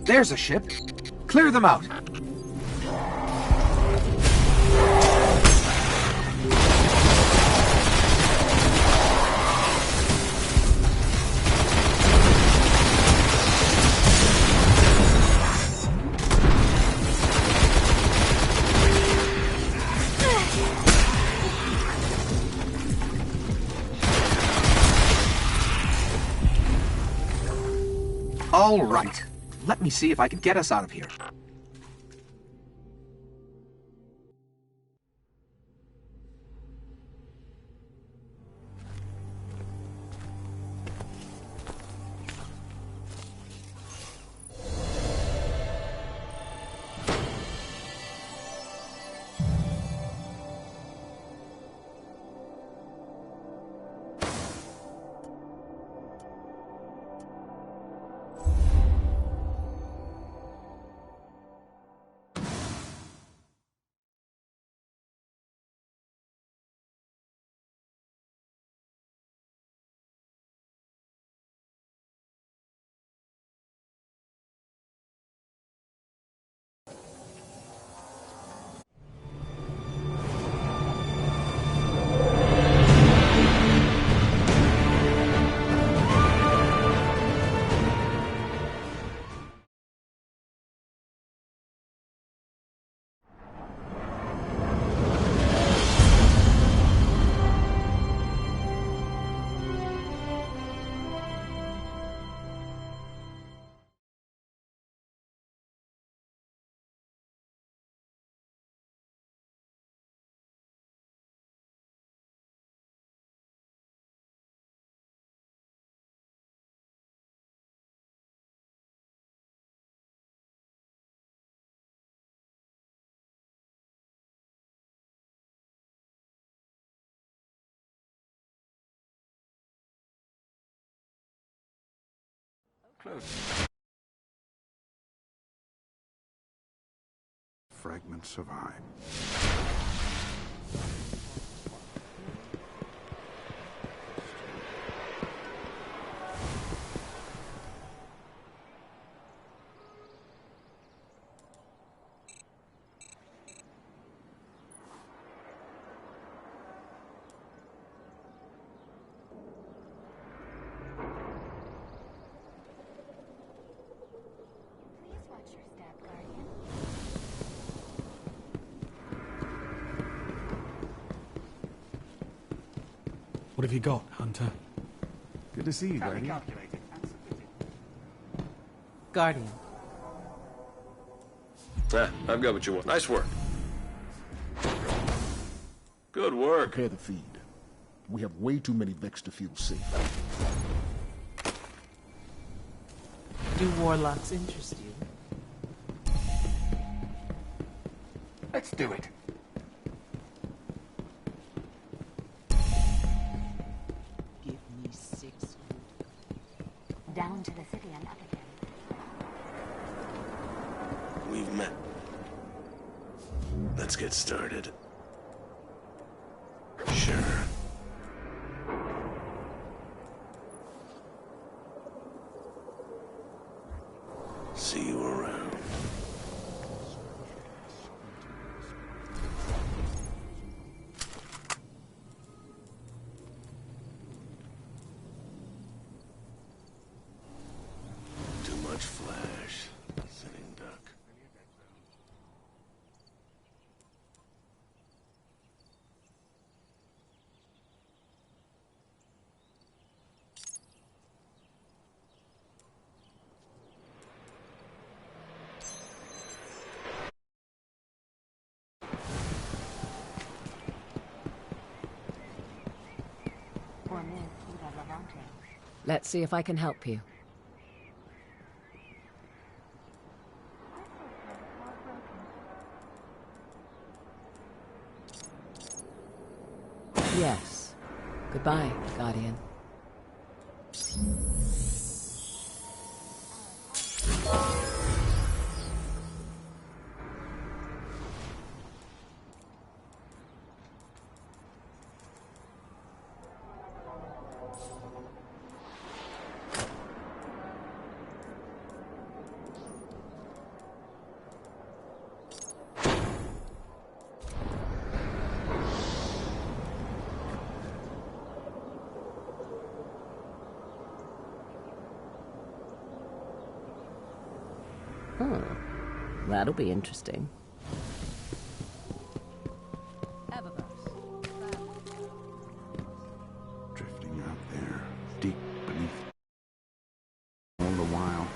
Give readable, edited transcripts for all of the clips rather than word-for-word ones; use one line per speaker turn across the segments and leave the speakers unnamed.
There's a ship. Clear them out. All right. Let me see if I can get us out of here.
Close. Fragments survive.
What have you got, Hunter?
Good to see you, Guardian.
Guardian.
Ah, I've got what you want. Nice work. Good work.
Prepare the feed. We have way too many Vex to feel safe.
Do warlocks interest you?
Let's do it.
Give me 6 good.
Down to the city and up again.
We've met. Let's get started. Sure. See you around. Too much flash. Sitting duck.
Let's see if I can help you. Yes. Goodbye, Guardian. That'll be interesting.
Drifting out there, deep beneath. All the while.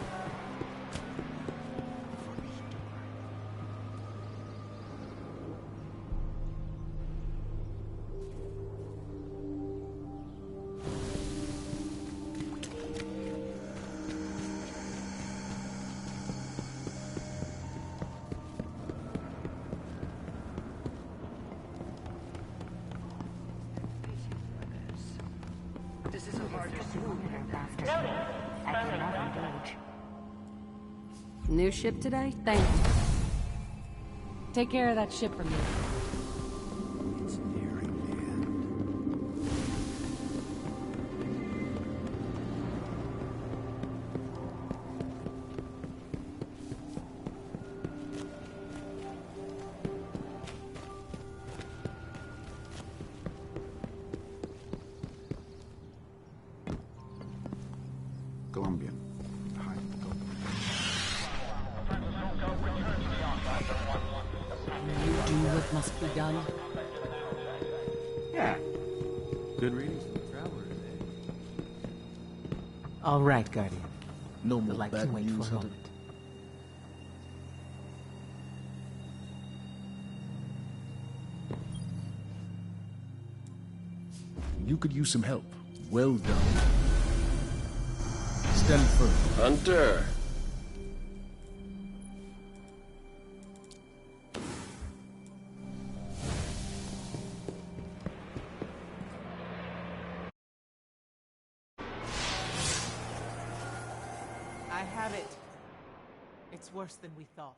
New ship today? Thank you. Take care of that ship for me.
It's nearing the end. Colombian. Hi, go.
You do what must be done.
Yeah. Good readings from the traveler today.
All right, Guardian.
No
The
more
light
bad
can wait for
news,
a
Hunter.
moment.
You could use some help. Well done. Stand firm.
Hunter!
I have it. It's worse than we thought.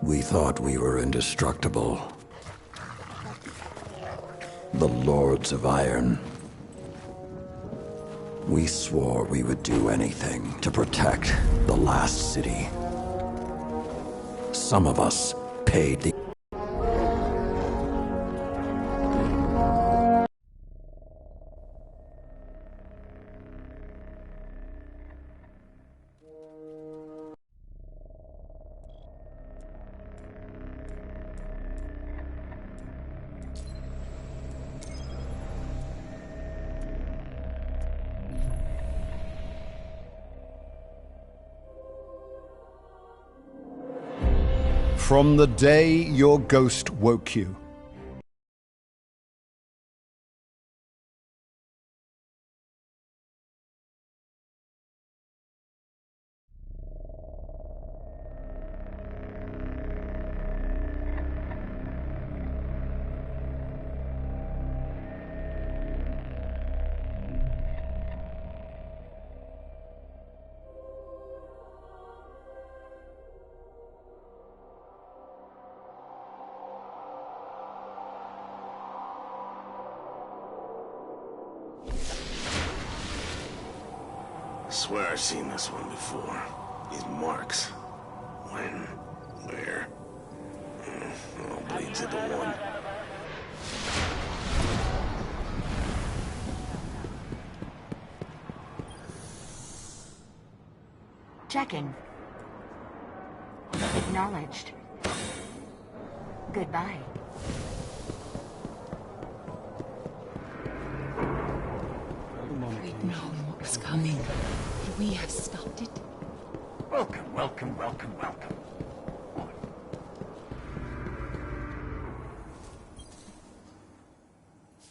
We thought we were indestructible. The Lords of Iron. We swore we would do anything to protect the last city. Some of us paid the...
From the day your ghost woke you.
I swear I've seen this one before. These marks. When? Where? All bleeds into one.
Checking. Acknowledged. Goodbye.
We'd known what was coming. Could we have stopped it?
Welcome, welcome, welcome, welcome.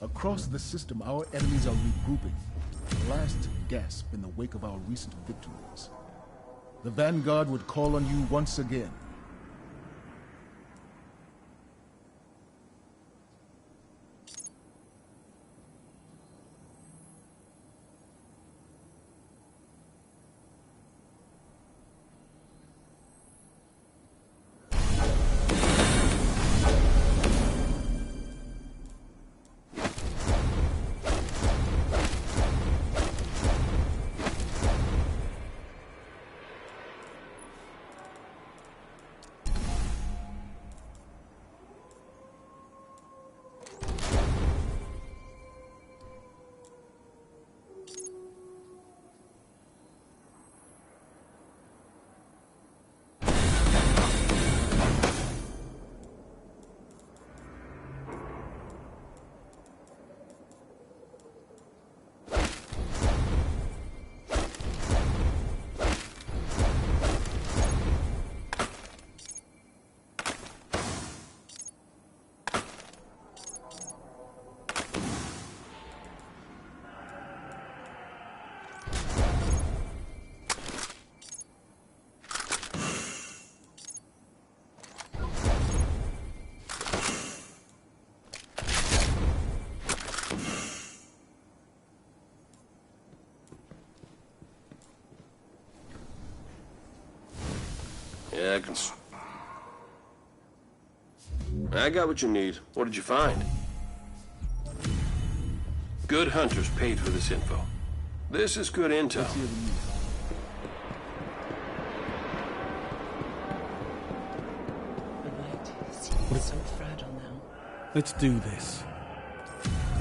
Across the system, our enemies are regrouping. The last gasp in the wake of our recent victories. The Vanguard would call on you once again.
Yeah, I got what you need. What did you find? Good hunters paid for this info. This is good intel.
The light seems so fragile now.
Let's do this.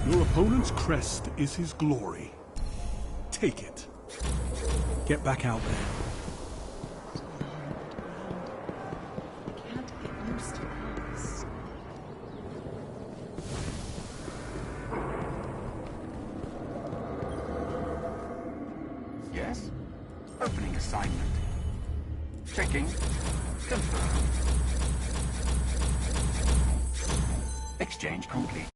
Your opponent's crest is his glory. Take it.
Get back out there.
Yes? Opening assignment. Checking. Confirmed. Exchange complete.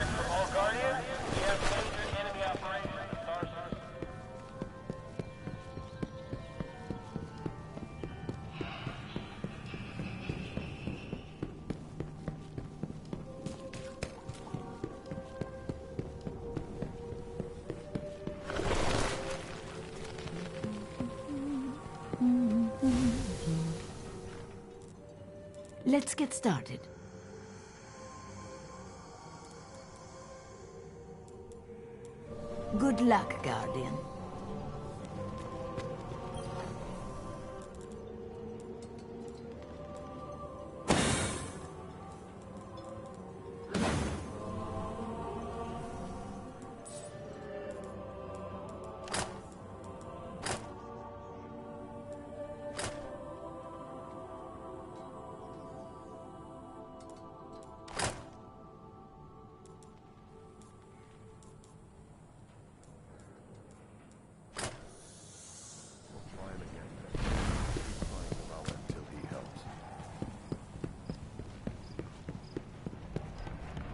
All Guardians, we have major enemy operations.
Mm-hmm.
Let's get started. Good luck, Guardian.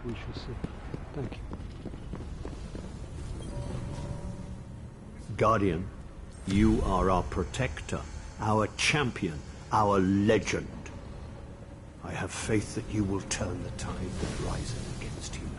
We shall see. Thank you.
Guardian, you are our protector, our champion, our legend. I have faith that you will turn the tide that rises against humanity.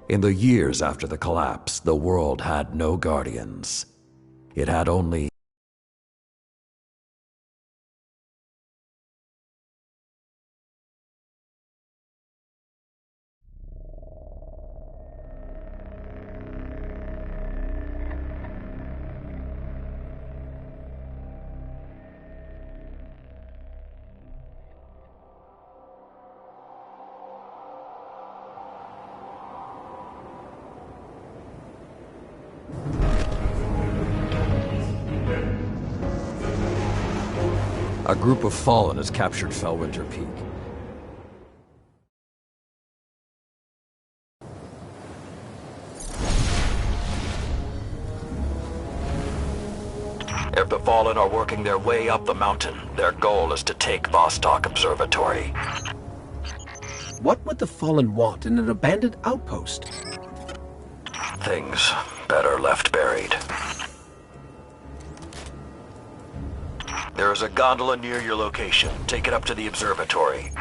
In the years after the collapse, the world had no guardians. It had only a group of Fallen has captured Fellwinter Peak. If the Fallen are working their way up the mountain, their goal is to take Vostok Observatory.
What would the Fallen want in an abandoned outpost?
Things better left buried. There is a gondola near your location. Take it up to the observatory.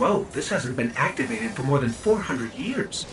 Whoa, this hasn't been activated for more than 400 years.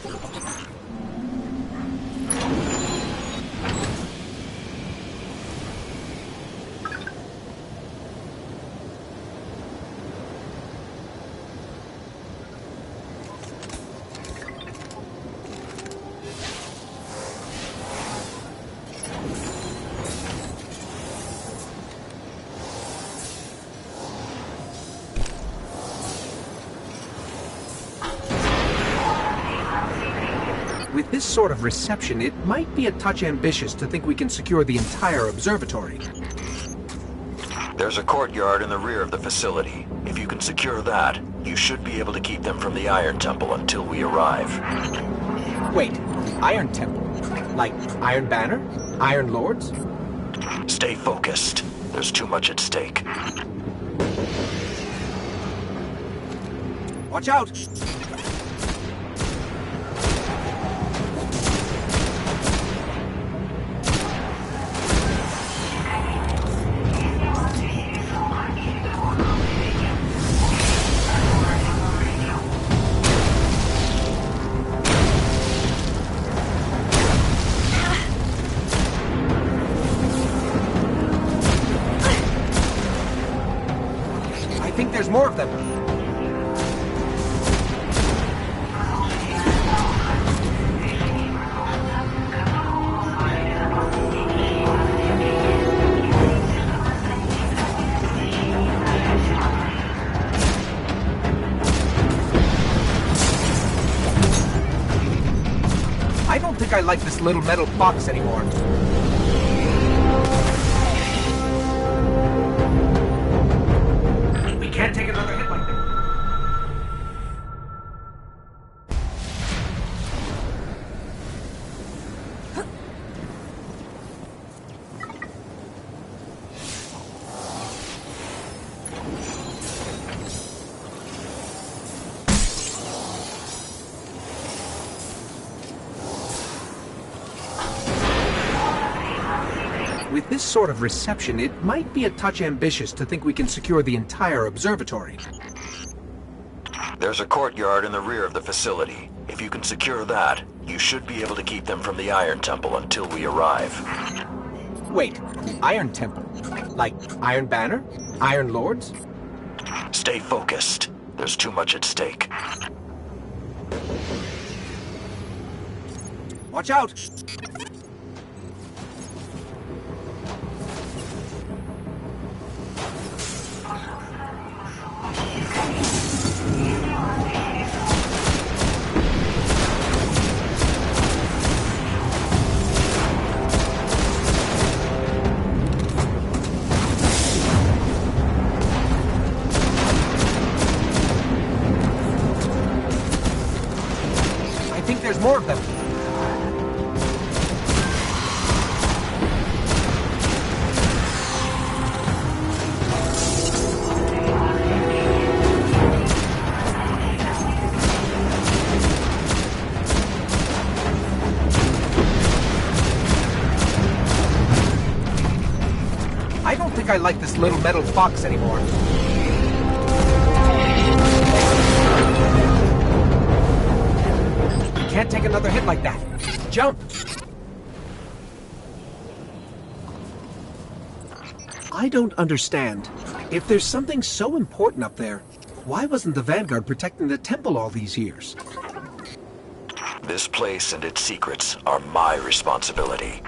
With this sort of reception, it might be a touch ambitious to think we can secure the entire observatory.
There's a courtyard in the rear of the facility. If you can secure that, you should be able to keep them from the Iron Temple until we arrive.
Wait, Iron Temple? Like Iron Banner? Iron Lords?
Stay focused. There's too much at stake.
Watch out! I think there's more of them. I don't think I like this little metal box anymore. We can't take another hit like that. With this sort of reception, it might be a touch ambitious to think we can secure the entire observatory.
There's a courtyard in the rear of the facility. If you can secure that, you should be able to keep them from the Iron Temple until we arrive.
Wait, Iron Temple? Like Iron Banner? Iron Lords?
Stay focused. There's too much at stake.
Watch out! I think there's more of them. I don't think I like this little metal box anymore. Can't take another hit like that. Jump! I don't understand. If there's something so important up there, why wasn't the Vanguard protecting the temple all these years?
This place and its secrets are my responsibility.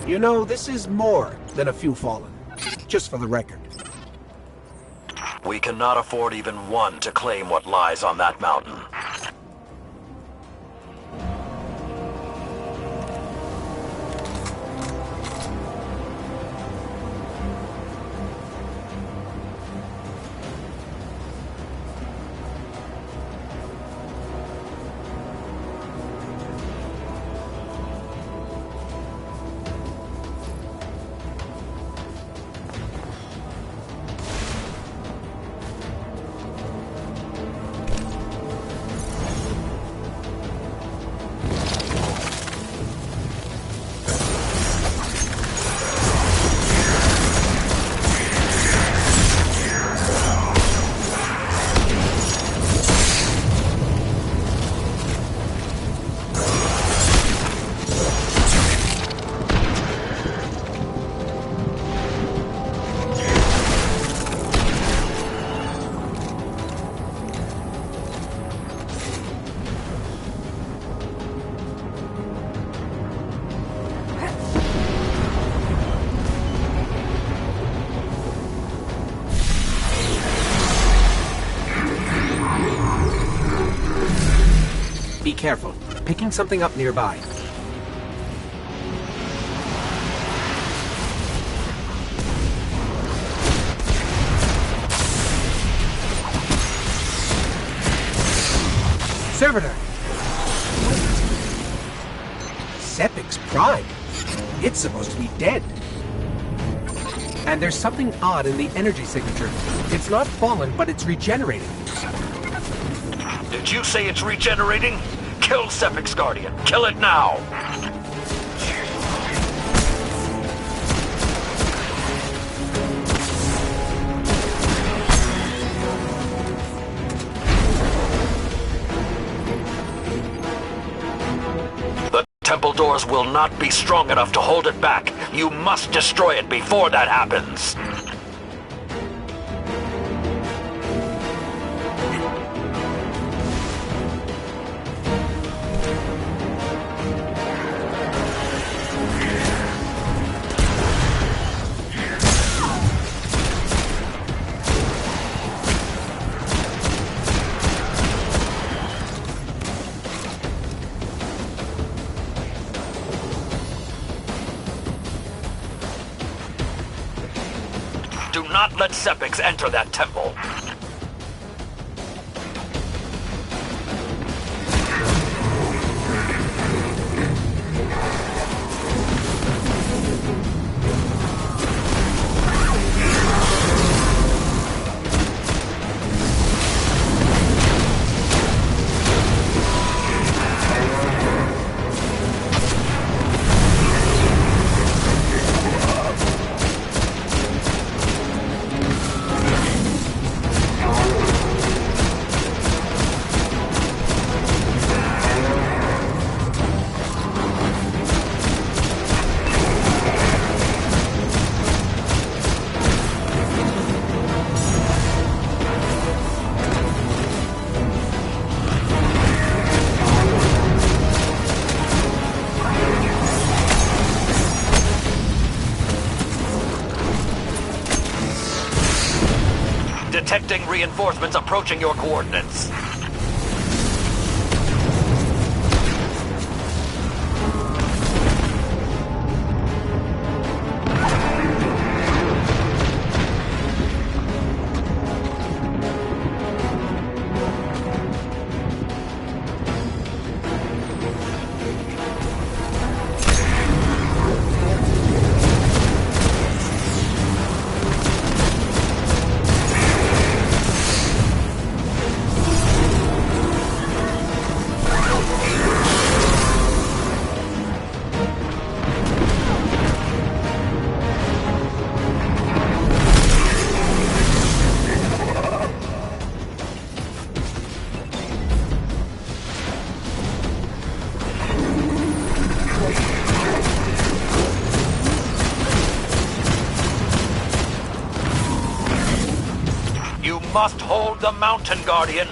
You know, this is more than a few fallen. Just for the record.
We cannot afford even one to claim what lies on that mountain.
Be careful. Picking something up nearby. Servitor! Sepic's pride. It's supposed to be dead. And there's something odd in the energy signature. It's not fallen, but it's regenerating.
Did you say it's regenerating? Kill Sepic's Guardian. Kill it now! The temple doors will not be strong enough to hold it back. You must destroy it before that happens. Do not let Sepix enter that temple. Detecting reinforcements approaching your coordinates. You must hold the mountain, Guardian.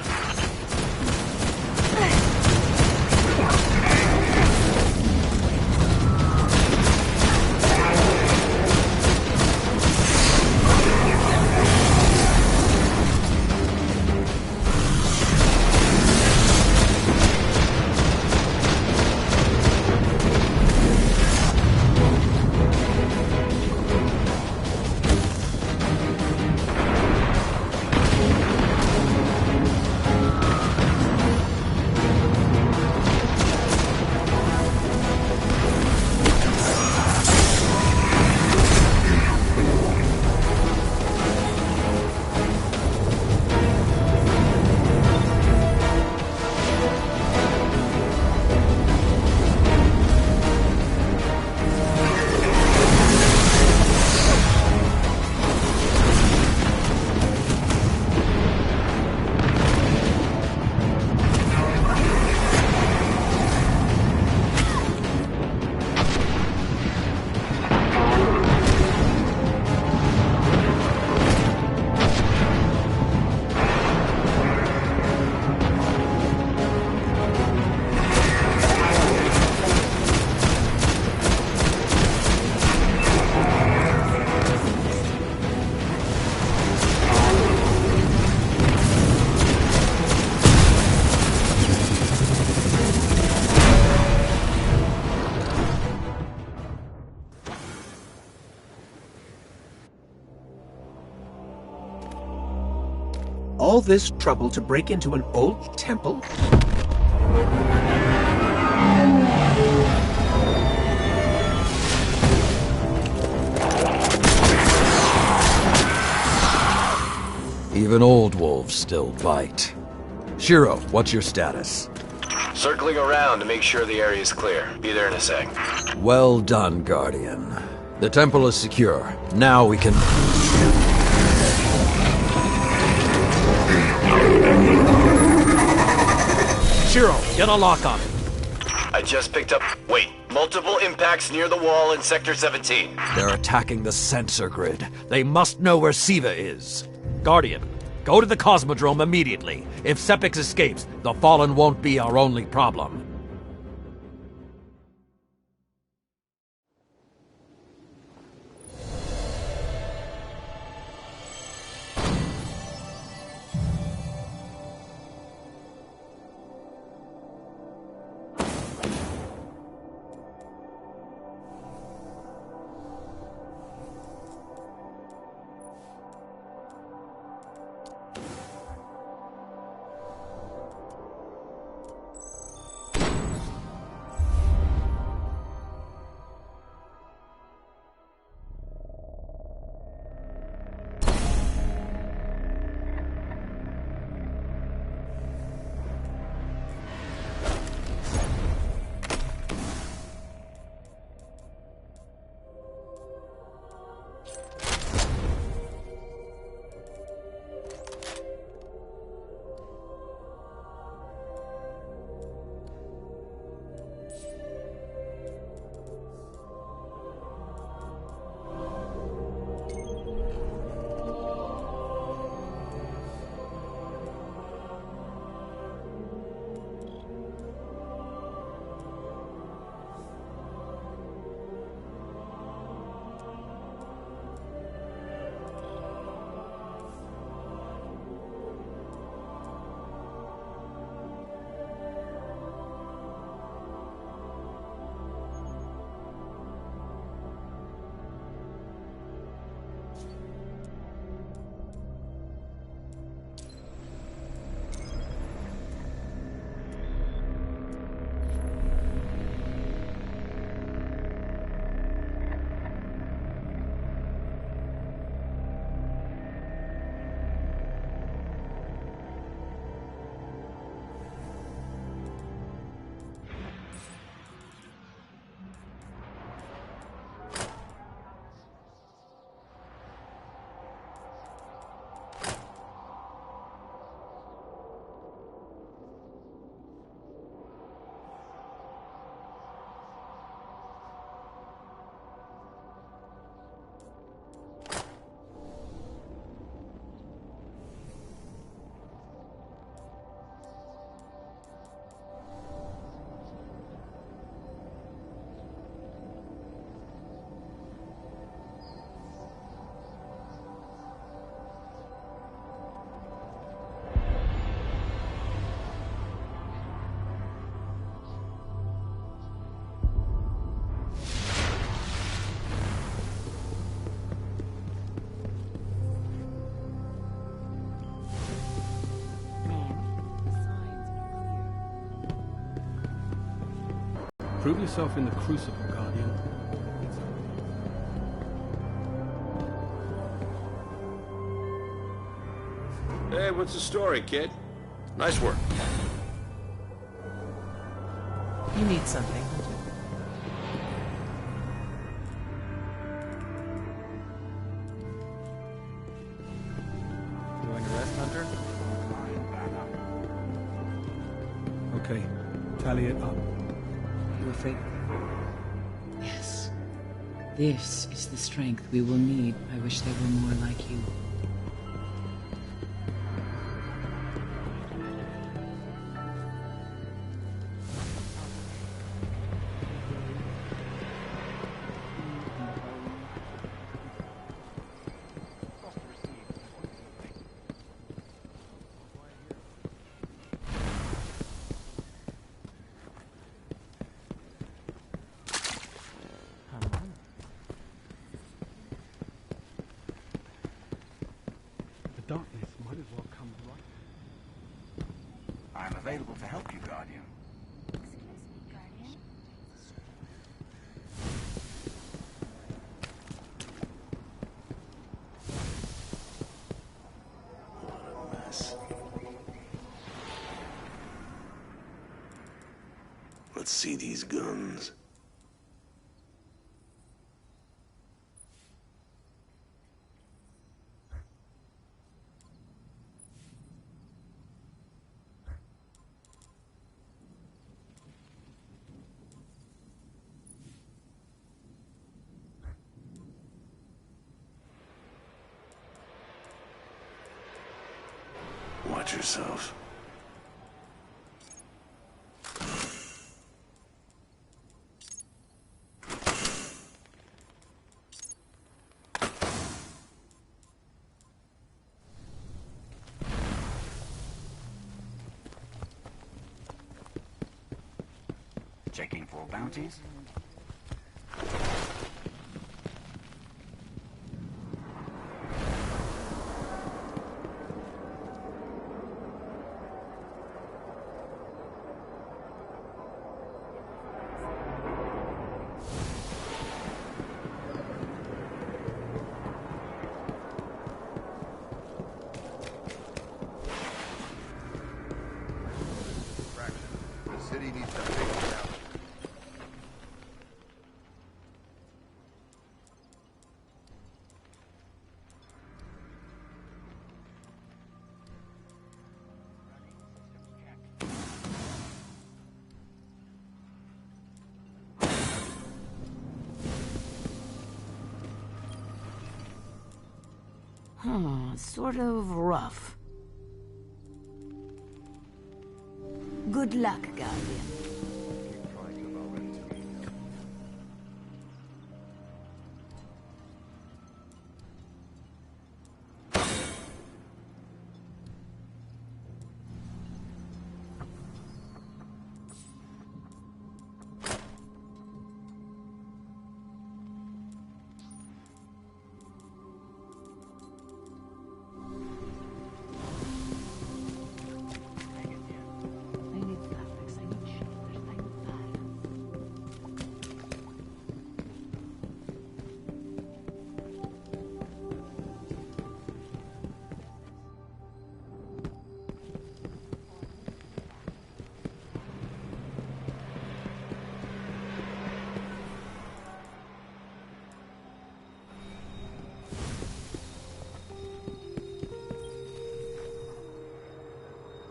all this trouble to break into an old temple?
Even old wolves still bite. Shiro, what's your status?
Circling around to make sure the area is clear. Be there in a sec.
Well done, Guardian. The temple is secure. Now we can...
Shiro, get a lock on it.
I just picked up... Wait. Multiple impacts near the wall in Sector 17.
They're attacking the sensor grid. They must know where Siva is. Guardian, go to the Cosmodrome immediately. If Sepix escapes, the Fallen won't be our only problem.
Prove yourself in the Crucible, Guardian.
Hey, what's the story, kid? Nice work.
You need something.
You going to rest, Hunter?
Okay, tally it up.
You afraid? Yes. This is the strength we will need. I wish they were more like you.
available to help you, Guardian.
What a mess. Let's see these guns. Watch yourself.
Checking for bounties.
The city needs to figure it out.
Sort of rough. Good luck, Guardian.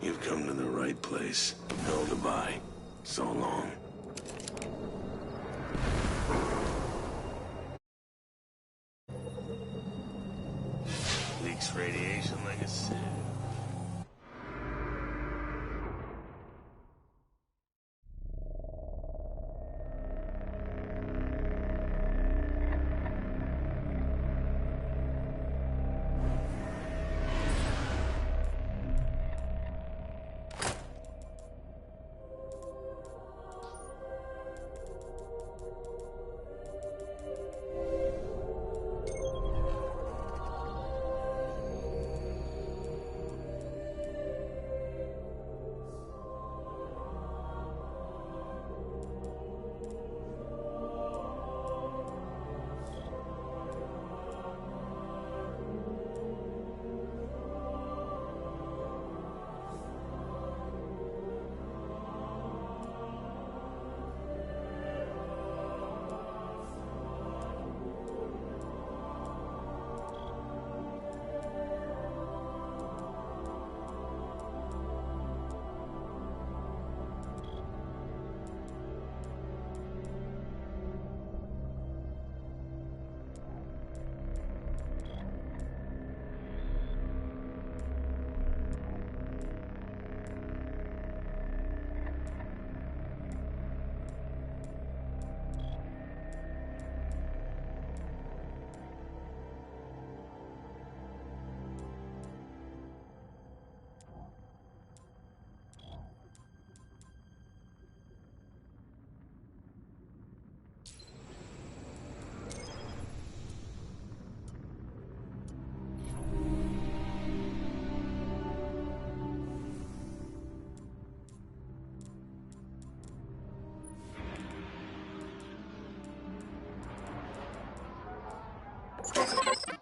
You've come to the right place. No goodbye. So long. Leaks radiation like a sieve.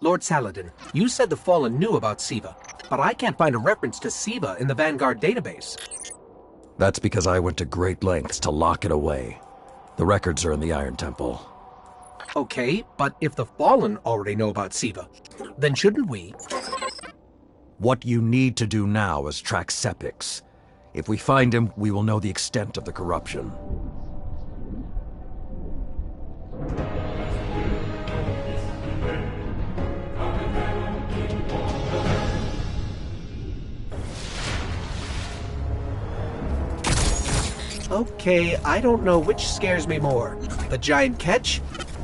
Lord Saladin, you said the Fallen knew about Siva, but I can't find a reference to Siva in the Vanguard database.
That's because I went to great lengths to lock it away. The records are in the Iron Temple.
Okay, but if the Fallen already know about Siva, then shouldn't we?
What you need to do now is track Sepix. If we find him, we will know the extent of the corruption.
Okay, I don't know which scares me more, the giant catch,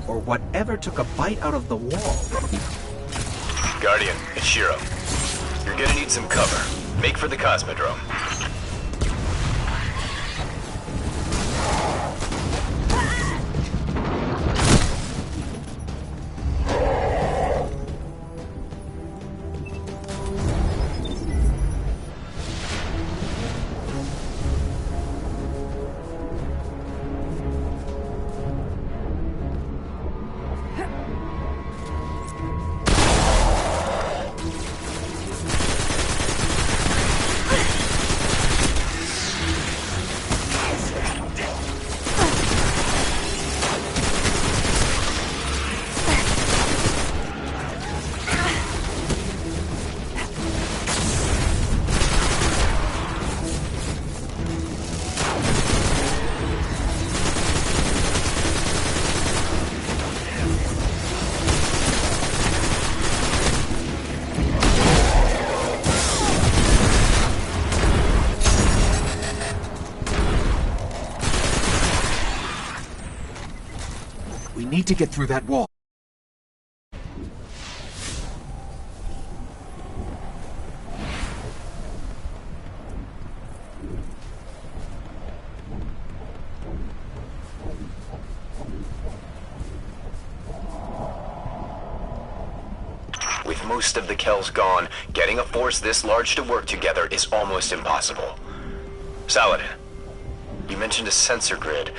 or whatever took a bite out of the wall.
Guardian, it's Shiro. You're gonna need some cover. Make for the Cosmodrome.
We need to get through that wall.
With most of the Kells gone, getting a force this large to work together is almost impossible. Saladin, you mentioned a sensor grid.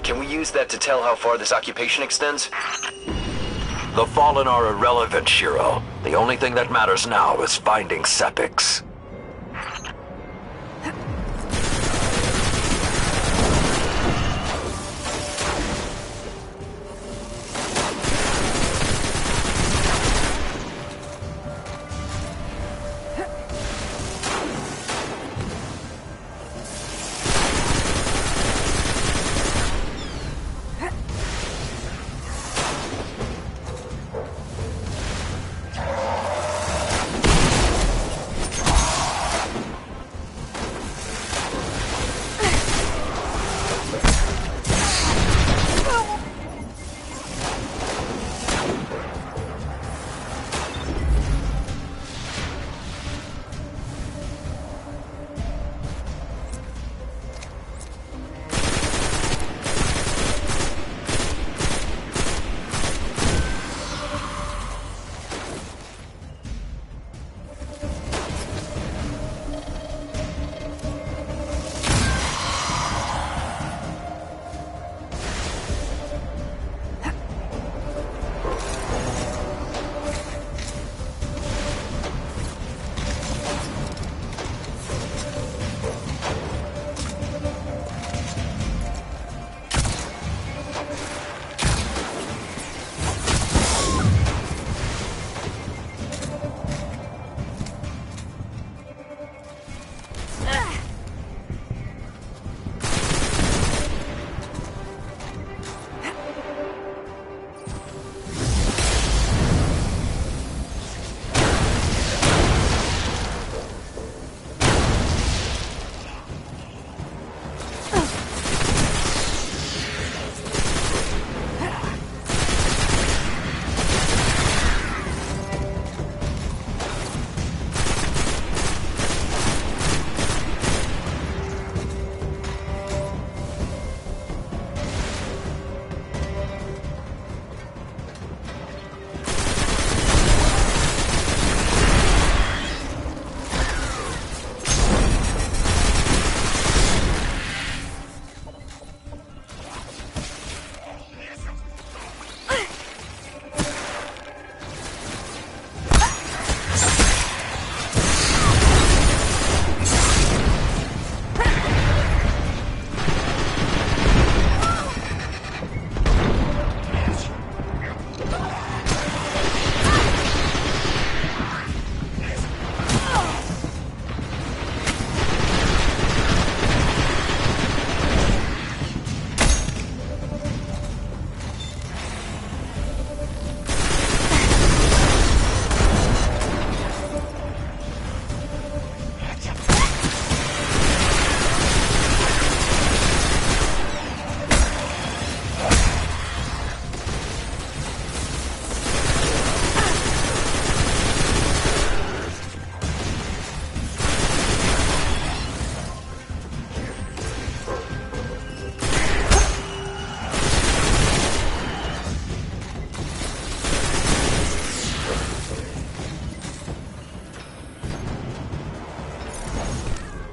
Can we use that to tell how far this occupation extends?
The Fallen are irrelevant, Shiro. The only thing that matters now is finding Sepix.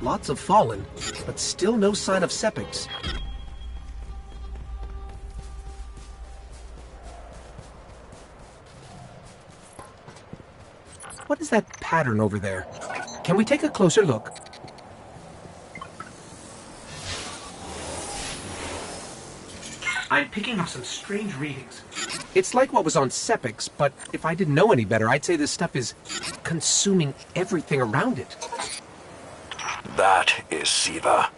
Lots of Fallen, but still no sign of Sepix. What is that pattern over there? Can we take a closer look? I'm picking up some strange readings. It's like what was on Sepix, but if I didn't know any better, I'd say this stuff is consuming everything around it.
That is Siva.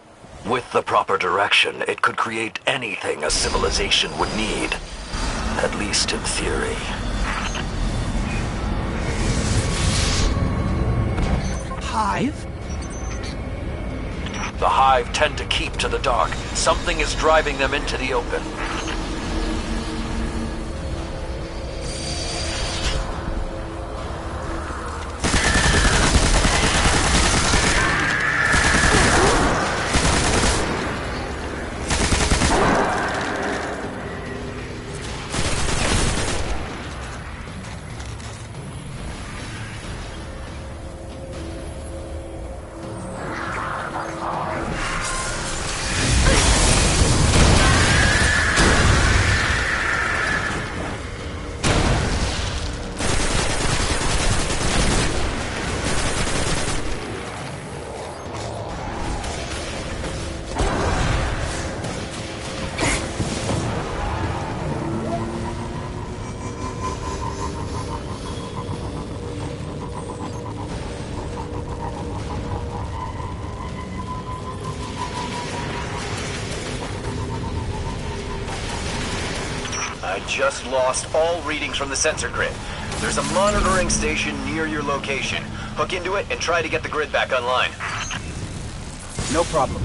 With the proper direction, it could create anything a civilization would need. At least in theory.
Hive?
The Hive tend to keep to the dark. Something is driving them into the open.
I just lost all readings from the sensor grid. There's a monitoring station near your location. Hook into it and try to get the grid back online.
No problem.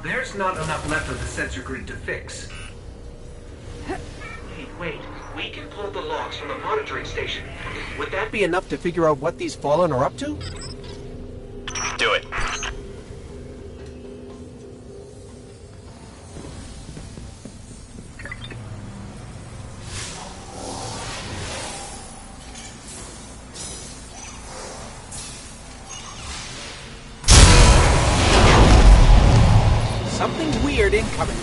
There's not enough left of the sensor grid to fix. Wait, we can pull the logs from the monitoring station. Would that be enough to figure out what these Fallen are up to?
Do it.
Something weird incoming.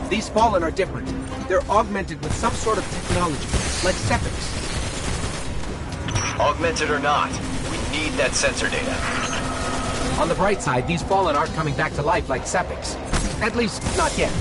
These Fallen are different. They're augmented with some sort of technology, like Sepix.
Augmented or not, we need that sensor data.
On the bright side, these Fallen aren't coming back to life like Sepix. At least, not yet.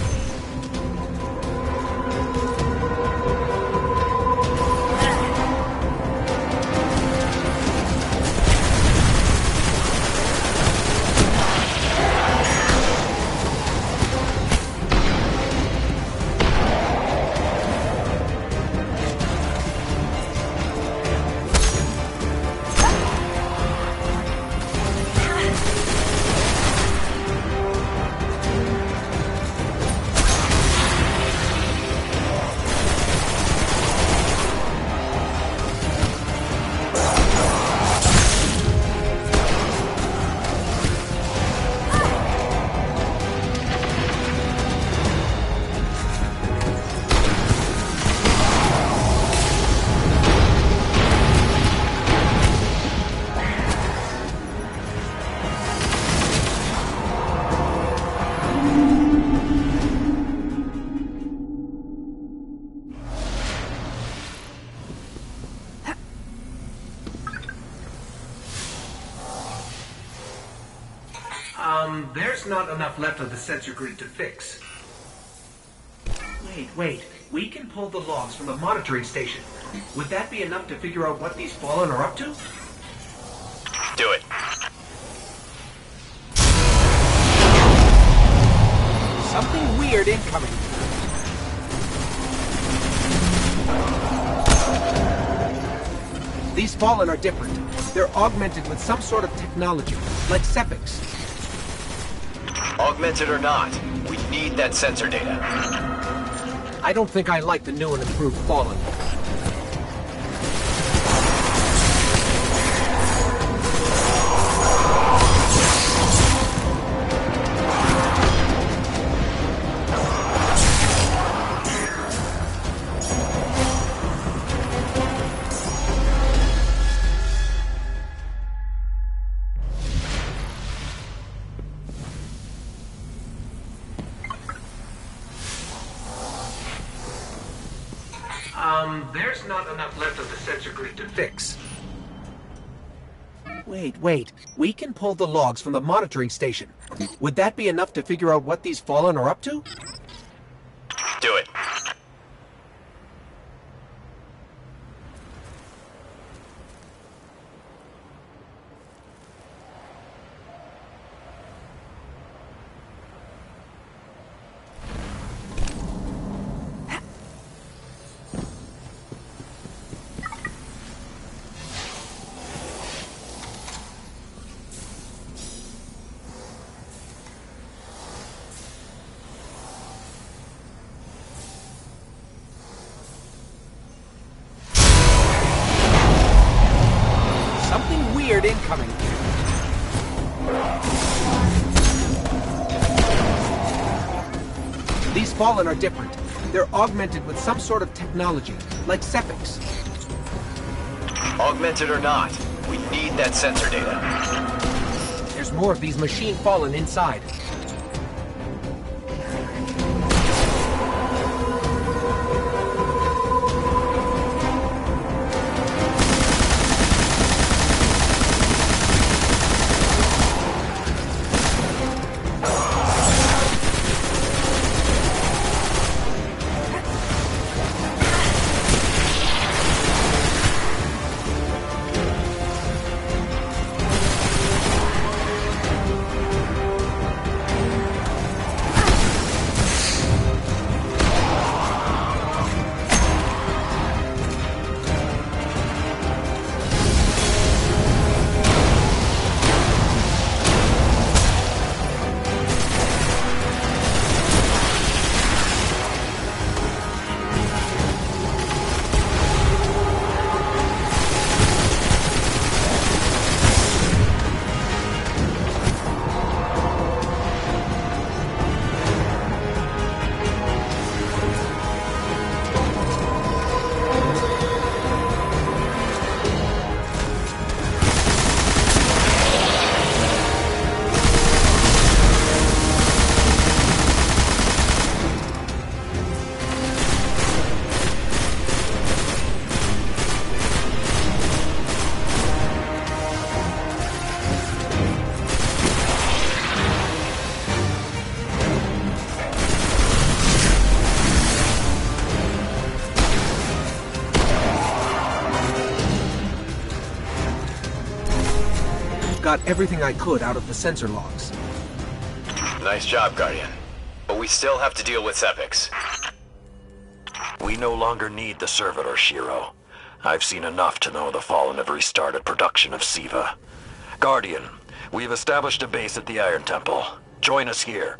There's not enough left of the sensor grid to fix. Wait. We can pull the logs from the monitoring station. Would that be enough to figure out what these Fallen are up to?
Do it.
Something weird incoming. These Fallen are different. They're augmented with some sort of technology, like Sepix.
Augmented or not, we need that sensor data.
I don't think I like the new and improved Fallen. There's not enough left of the sensor grid to fix. Wait. We can pull the logs from the monitoring station. Would that be enough to figure out what these Fallen are up to?
Do it.
Something weird incoming. These Fallen are different. They're augmented with some sort of technology, like Sepix.
Augmented or not, we need that sensor data.
There's more of these machine Fallen inside. Got everything I could out of the sensor logs.
Nice job, Guardian. But we still have to deal with Sepix.
We no longer need the servitor, Shiro. I've seen enough to know the Fallen have restarted production of Siva. Guardian, we've established a base at the Iron Temple. Join us here.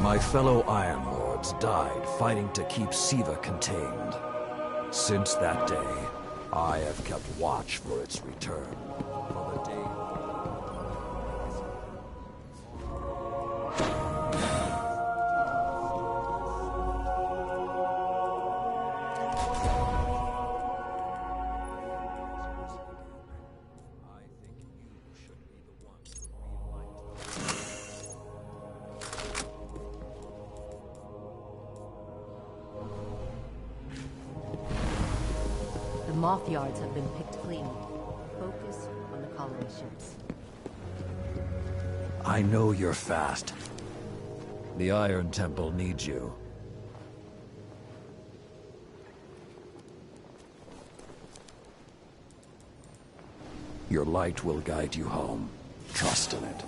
My fellow Iron Lords died fighting to keep Siva contained. Since that day, I have kept watch for its return. For the day...
The moth yards have been picked clean. Focus on the colony ships.
I know you're fast. The Iron Temple needs you. Your light will guide you home. Trust in it.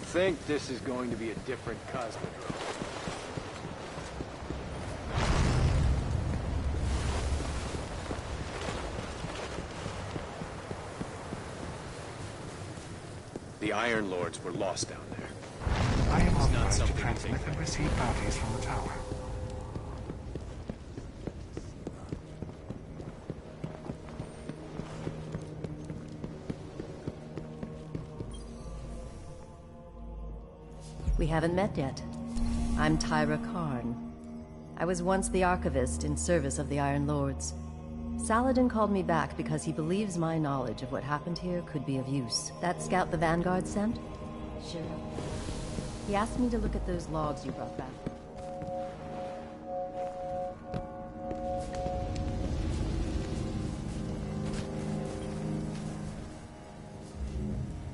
I think this is going to be a different Cosmodrome. The Iron Lords were lost down there.
I am
It's not
authorized to
something to
transmit
take
and receive bounties from the tower.
We haven't met yet. I'm Tyra Karn. I was once the Archivist in service of the Iron Lords. Saladin called me back because he believes my knowledge of what happened here could be of use. That scout the Vanguard sent? Sure. He asked me to look at those logs you brought back.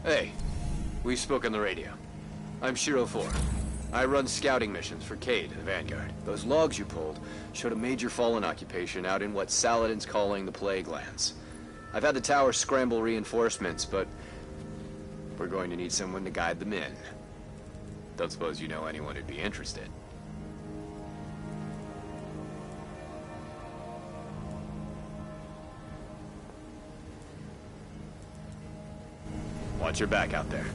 Hey, we spoke on the radio. I'm Shiro 4. I run scouting missions for Cade and the Vanguard. Those logs you pulled showed a major Fallen occupation out in what Saladin's calling the Plague Lands. I've had the tower scramble reinforcements, but we're going to need someone to guide them in. Don't suppose you know anyone who'd be interested. Watch your back out there.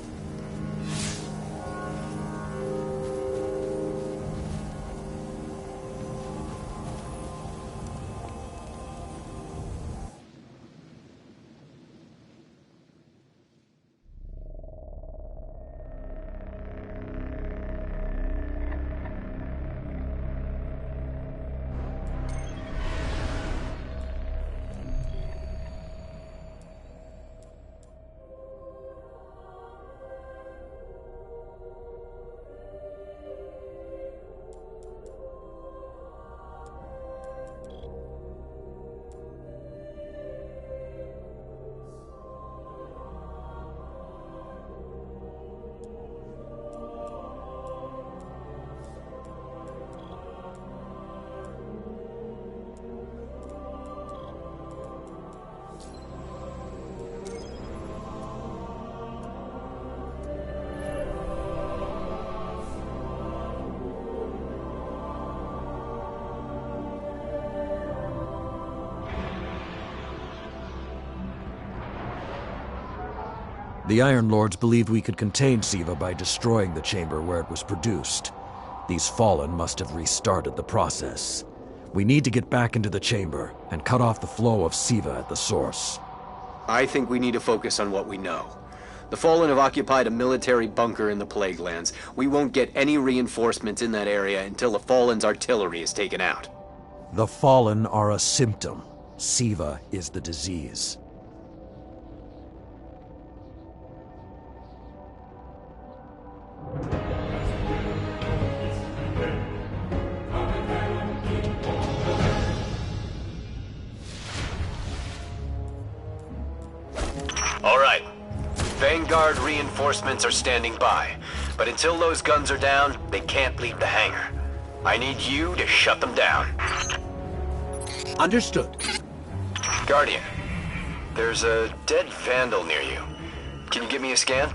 The Iron Lords believed we could contain Siva by destroying the chamber where it was produced. These Fallen must have restarted the process. We need to get back into the chamber and cut off the flow of Siva at the source.
I think we need to focus on what we know. The Fallen have occupied a military bunker in the Plague Lands. We won't get any reinforcements in that area until the Fallen's artillery is taken out.
The Fallen are a symptom. Siva is the disease.
All right. Vanguard reinforcements are standing by, but until those guns are down, they can't leave the hangar. I need you to shut them down.
Understood.
Guardian, there's a dead Vandal near you. Can you give me a scan?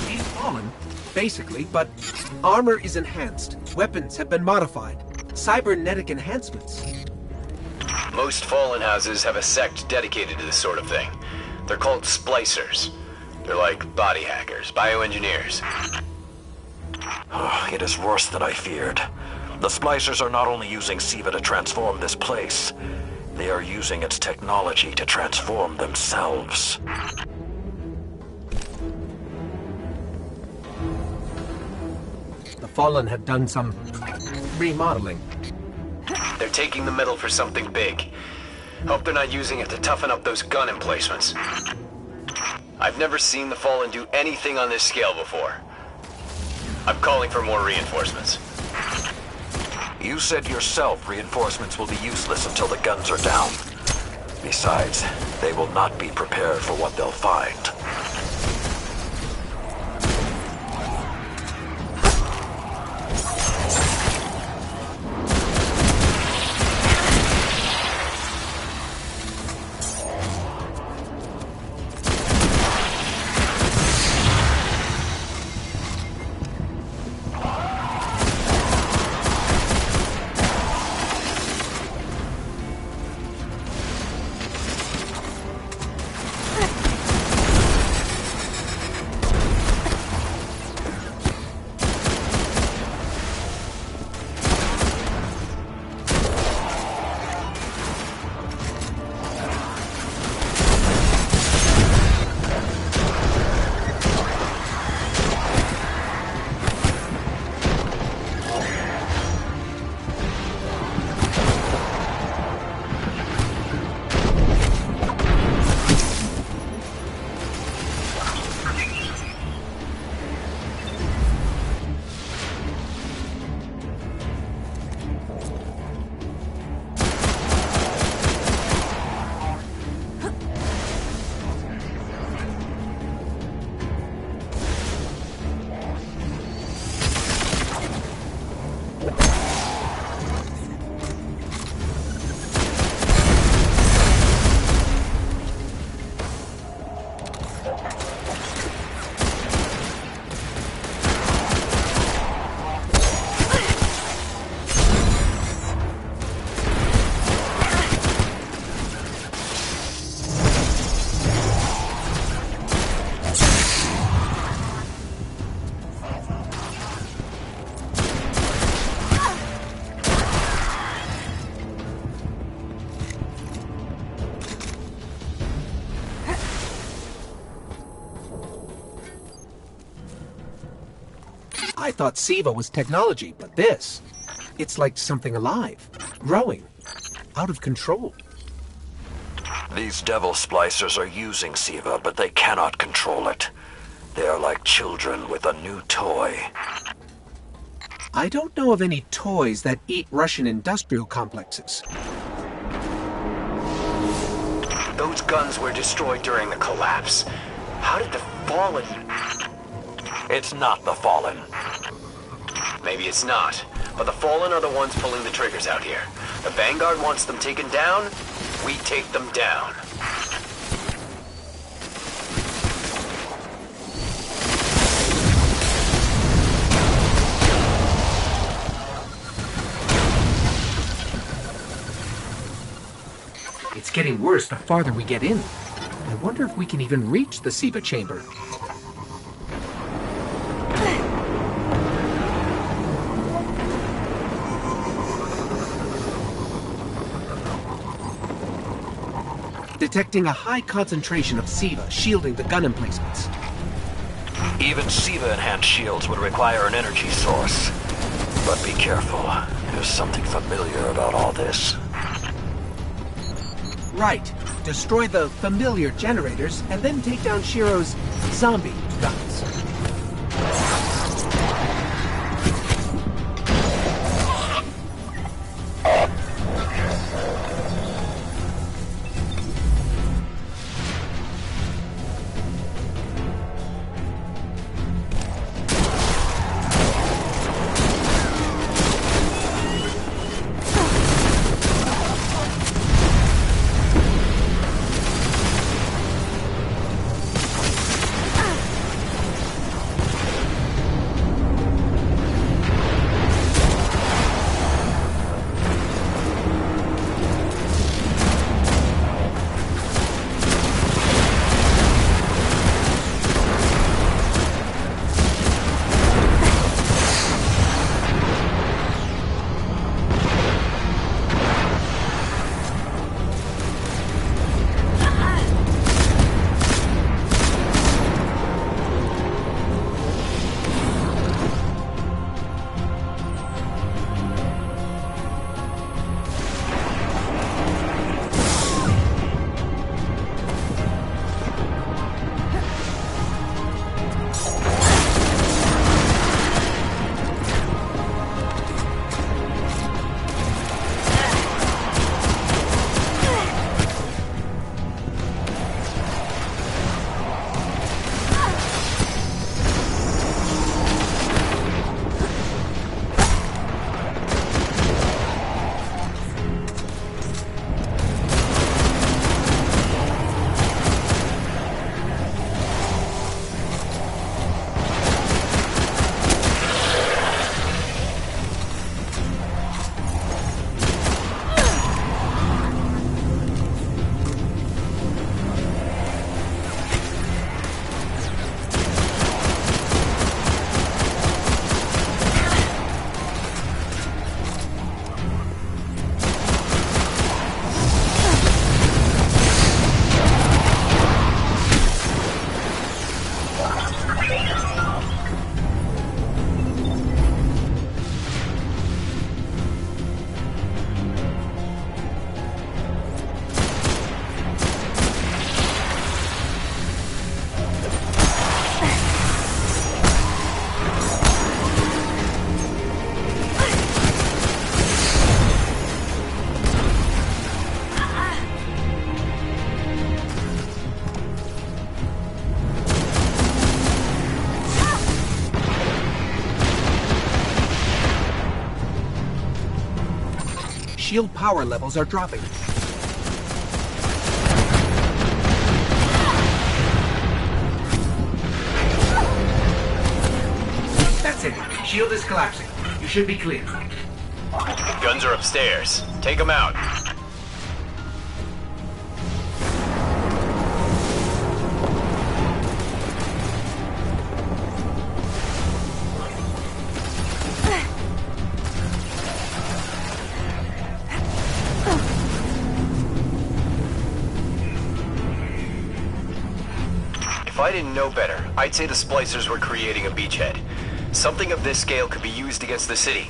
He's fallen, basically, but armor is enhanced. Weapons have been modified. Cybernetic enhancements.
Most Fallen houses have a sect dedicated to this sort of thing. They're called splicers. They're like body hackers, bioengineers.
It is worse than I feared. The splicers are not only using SIVA to transform this place, they are using its technology to transform themselves.
The Fallen have done some remodeling.
They're taking the metal for something big. Hope they're not using it to toughen up those gun emplacements. I've never seen the Fallen do anything on this scale before. I'm calling for more reinforcements.
You said yourself reinforcements will be useless until the guns are down. Besides, they will not be prepared for what they'll find.
I thought SIVA was technology, but this... it's like something alive, growing, out of control.
These devil splicers are using SIVA, but they cannot control it. They are like children with a new toy.
I don't know of any toys that eat Russian industrial complexes.
Those guns were destroyed during the collapse. How did the Fallen...
It's not the Fallen.
Maybe it's not, but the Fallen are the ones pulling the triggers out here. The Vanguard wants them taken down, we take them down.
It's getting worse the farther we get in. I wonder if we can even reach the SIVA chamber. Detecting a high concentration of SIVA shielding the gun emplacements.
Even SIVA-enhanced shields would require an energy source. But be careful. There's something familiar about all this.
Right. Destroy the familiar generators, and then take down Shiro's zombie guns. Shield power levels are dropping. That's it. Shield is collapsing. You should be clear.
Guns are upstairs. Take them out. If I didn't know better, I'd say the splicers were creating a beachhead. Something of this scale could be used against the city.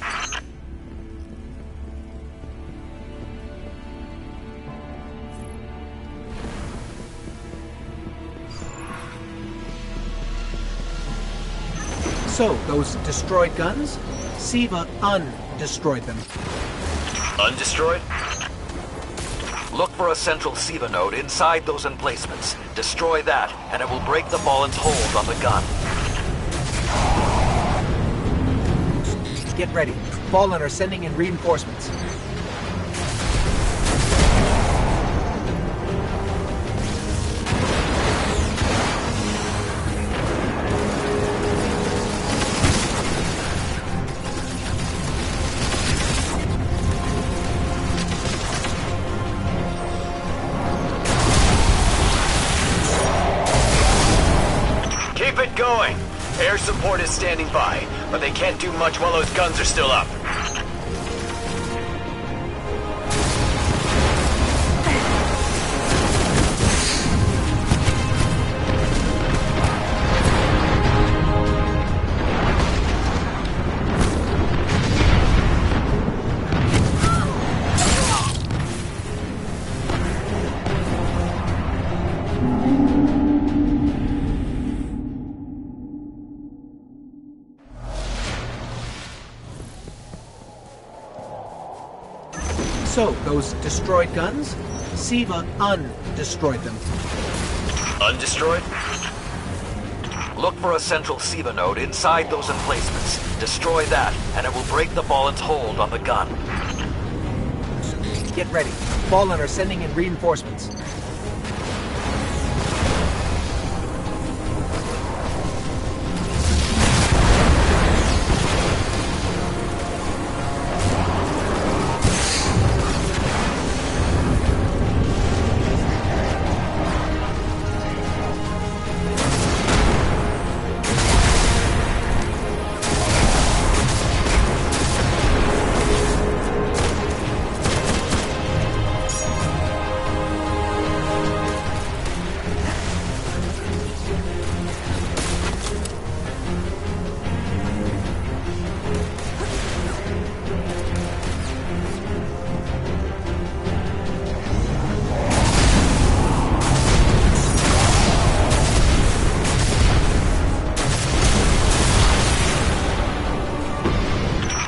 So, those destroyed guns? Siva undestroyed them.
Undestroyed?
Look for a central SIVA node inside those emplacements. Destroy that, and it will break the Fallen's hold on the gun.
Get ready. Fallen are sending in reinforcements.
Keep it going! Air support is standing by, but they can't do much while those guns are still up.
So, those destroyed guns? Siva undestroyed them.
Undestroyed?
Look for a central SIVA node inside those emplacements. Destroy that, and it will break the Fallen's hold on the gun.
Get ready. Fallen are sending in reinforcements.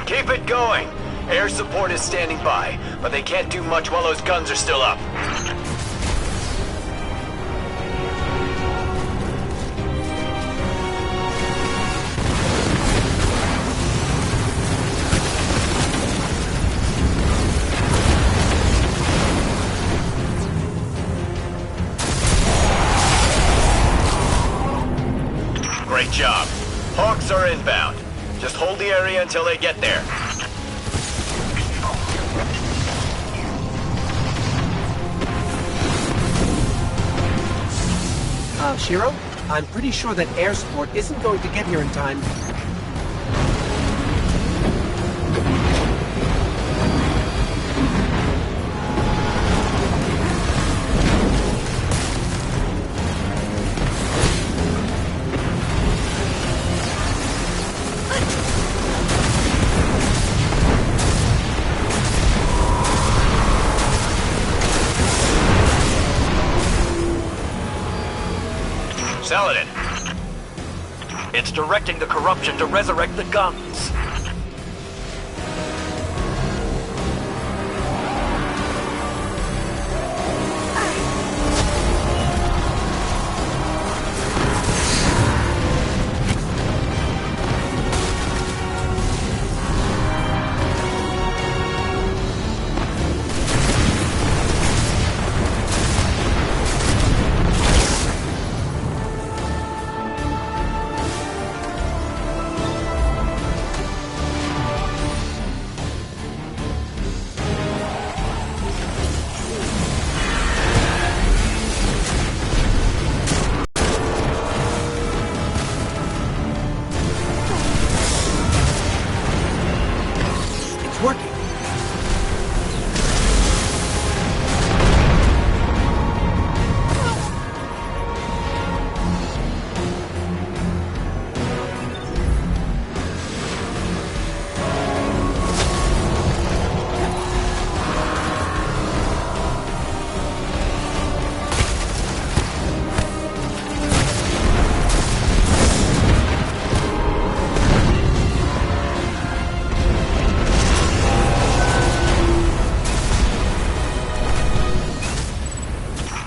Keep it going! Air support is standing by, but they can't do much while those guns are still up. Great job. Hawks are inbound. Just hold the area until they get there.
Shiro, I'm pretty sure that air support isn't going to get here in time.
It's directing the corruption to resurrect the guns.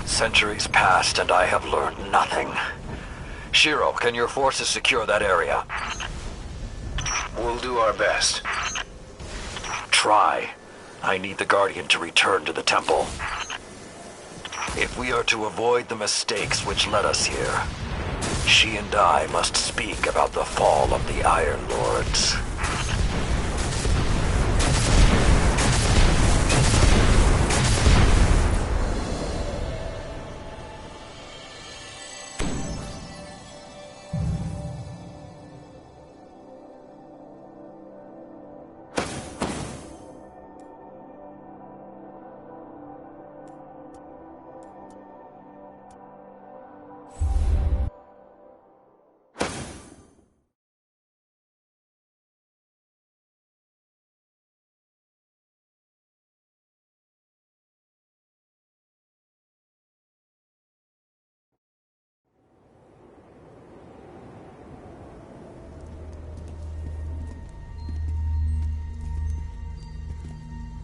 Centuries passed and I have learned nothing. Shiro, can your forces secure that area?
We'll do our best.
Try. I need the Guardian to return to the temple. If we are to avoid the mistakes which led us here, she and I must speak about the fall of the Iron Lords.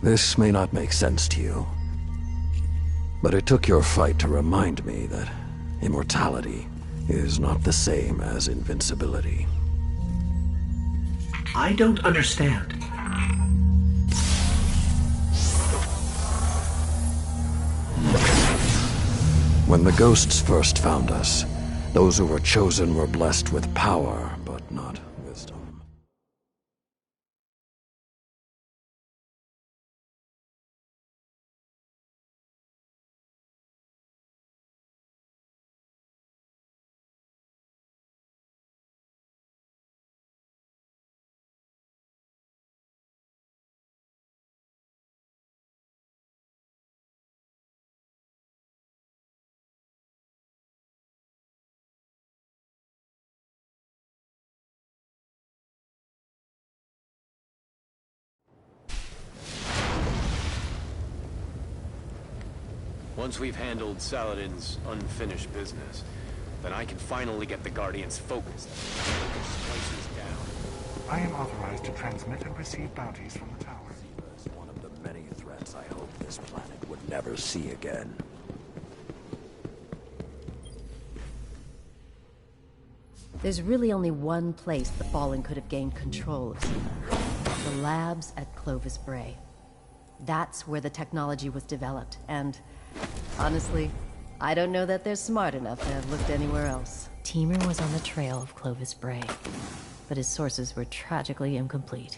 This may not make sense to you, but it took your fight to remind me that immortality is not the same as invincibility.
I don't understand.
When the ghosts first found us, those who were chosen were blessed with power, but not wisdom.
Once we've handled Saladin's unfinished business, then I can finally get the Guardians focused. Places down.
I am authorized to transmit and receive bounties from the tower.
Siva is one of the many threats I hope this planet would never see again.
There's really only one place the Fallen could have gained control of Siva. The labs at Clovis Bray. That's where the technology was developed, and honestly, I don't know that they're smart enough to have looked anywhere else. Teamer was on the trail of Clovis Bray, but his sources were tragically incomplete.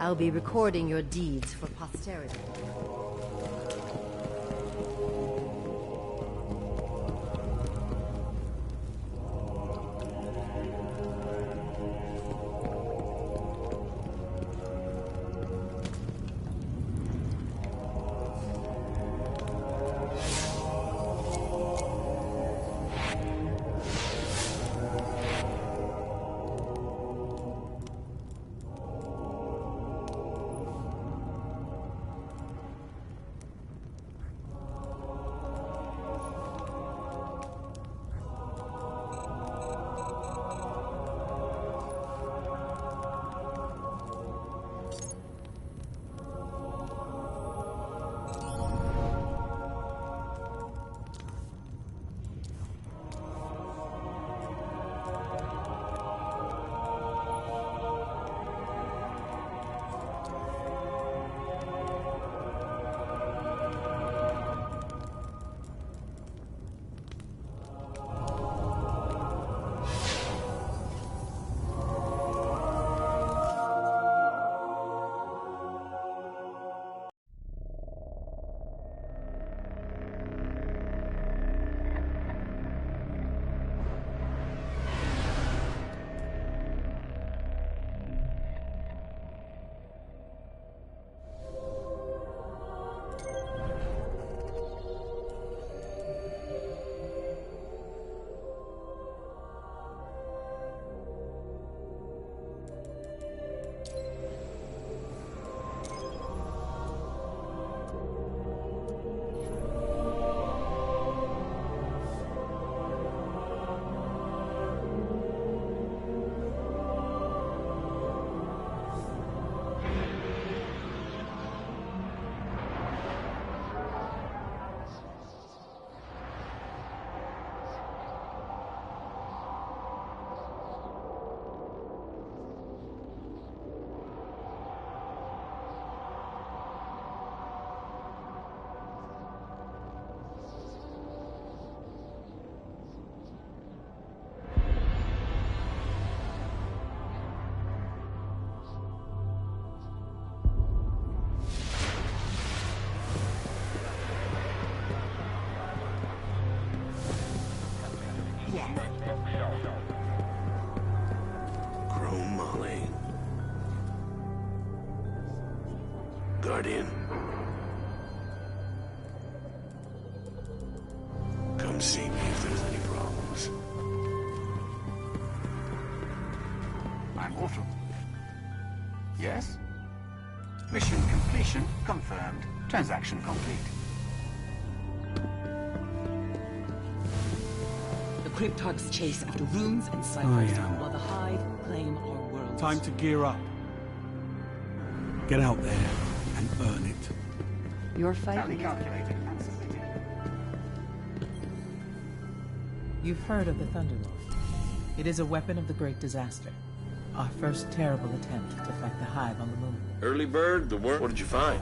I'll be recording your deeds for posterity.
Guardian. Come see me if there's any problems.
I'm Autumn. Yes? Mission completion confirmed. Transaction complete.
The Cryptarchs chase after runes and ciphers, while the Hive claim our worlds.
Time to gear up. Get out there and earn it.
Your fight.
Calculated and submitted.
You've heard of the Thunderwolf. It is a weapon of the Great Disaster. Our first terrible attempt to fight the Hive on the moon.
Early bird, the worm. What did you find?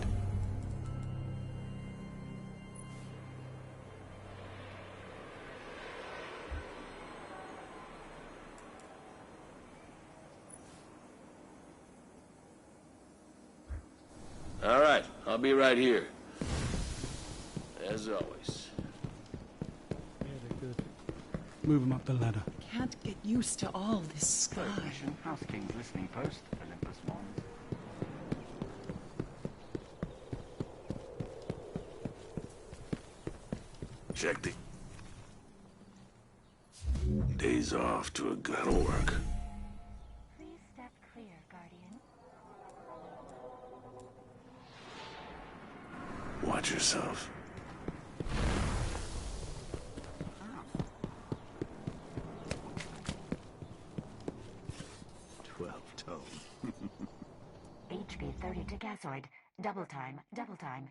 All right, I'll be right here. As always.
Yeah, they're good. Move them up the ladder.
Can't get used to all this sky.
Mission House King's listening post, Olympus 1.
Check the... Days off to a gun work.
Please step clear, Guardian.
Watch yourself.
HP 30 to gasoid. Double time, double time.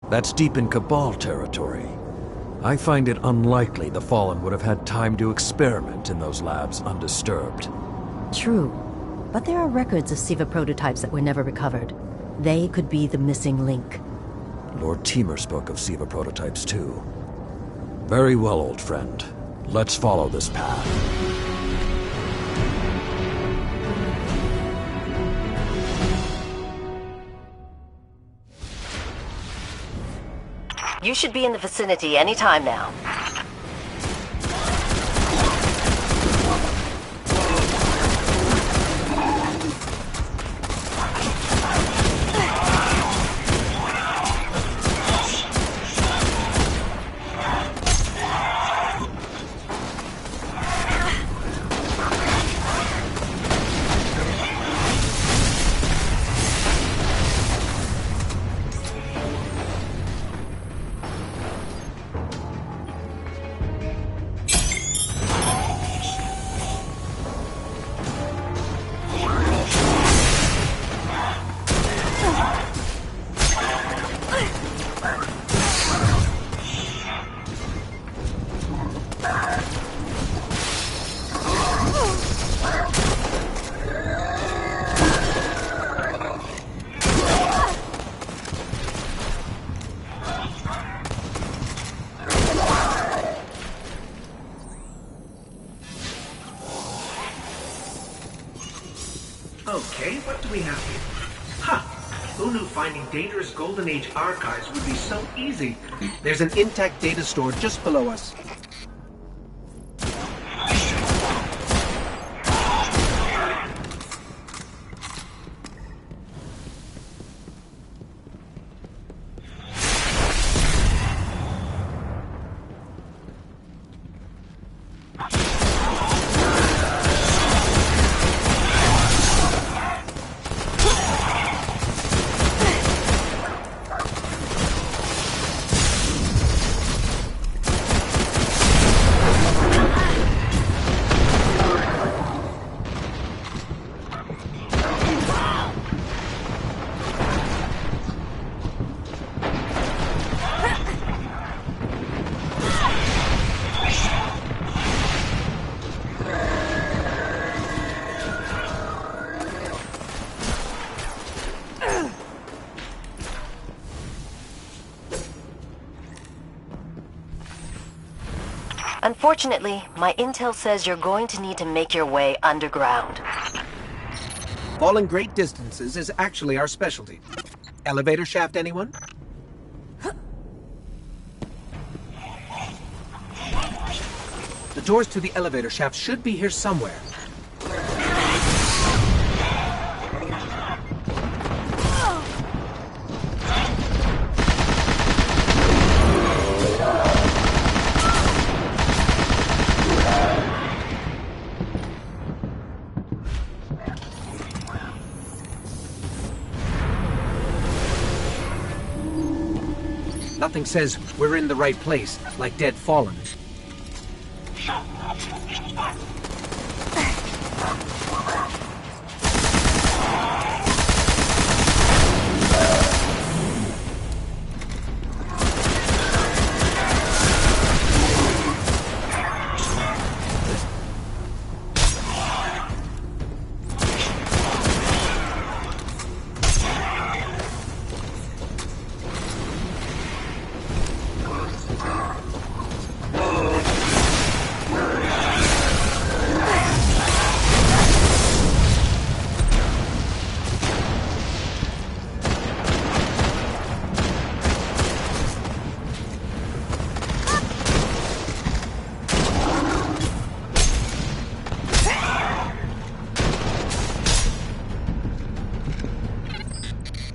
That's deep in Cabal territory. I find it unlikely the Fallen would have had time to experiment in those labs undisturbed.
True, but there are records of SIVA prototypes that were never recovered. They could be the missing link.
Lord Teemer spoke of SIVA prototypes too. Very well, old friend. Let's follow this path.
You should be in the vicinity any time now.
Okay, what do we have here? Huh! Who knew finding dangerous Golden Age archives would be so easy? There's an intact data store just below us.
Unfortunately, my intel says you're going to need to make your way underground.
Falling great distances is actually our specialty. Elevator shaft, anyone? The doors to the elevator shaft should be here somewhere. Nothing says we're in the right place, like dead Fallen.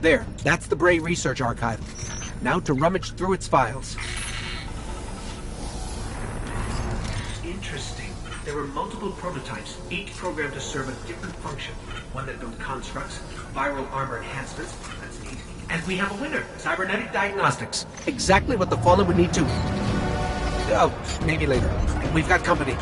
There, that's the Bray Research Archive. Now to rummage through its files. Interesting. There were multiple prototypes, each programmed to serve a different function. One that built constructs, viral armor enhancements, that's neat. And we have a winner, cybernetic diagnostics. Exactly what the Fallen would need to... Oh, maybe later. We've got company.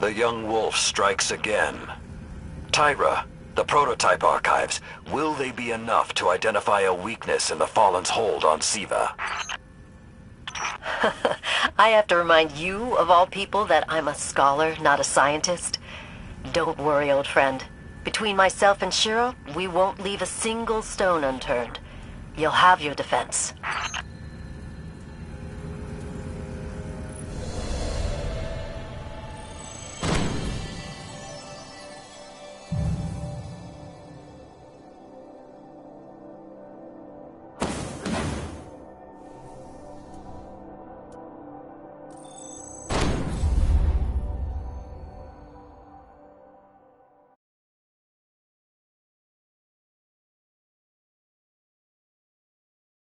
The young wolf strikes again. Tyra, the prototype archives, will they be enough to identify a weakness in the Fallen's hold on Siva?
I have to remind you, of all people, that I'm a scholar, not a scientist. Don't worry, old friend. Between myself and Shiro, we won't leave a single stone unturned. You'll have your defense.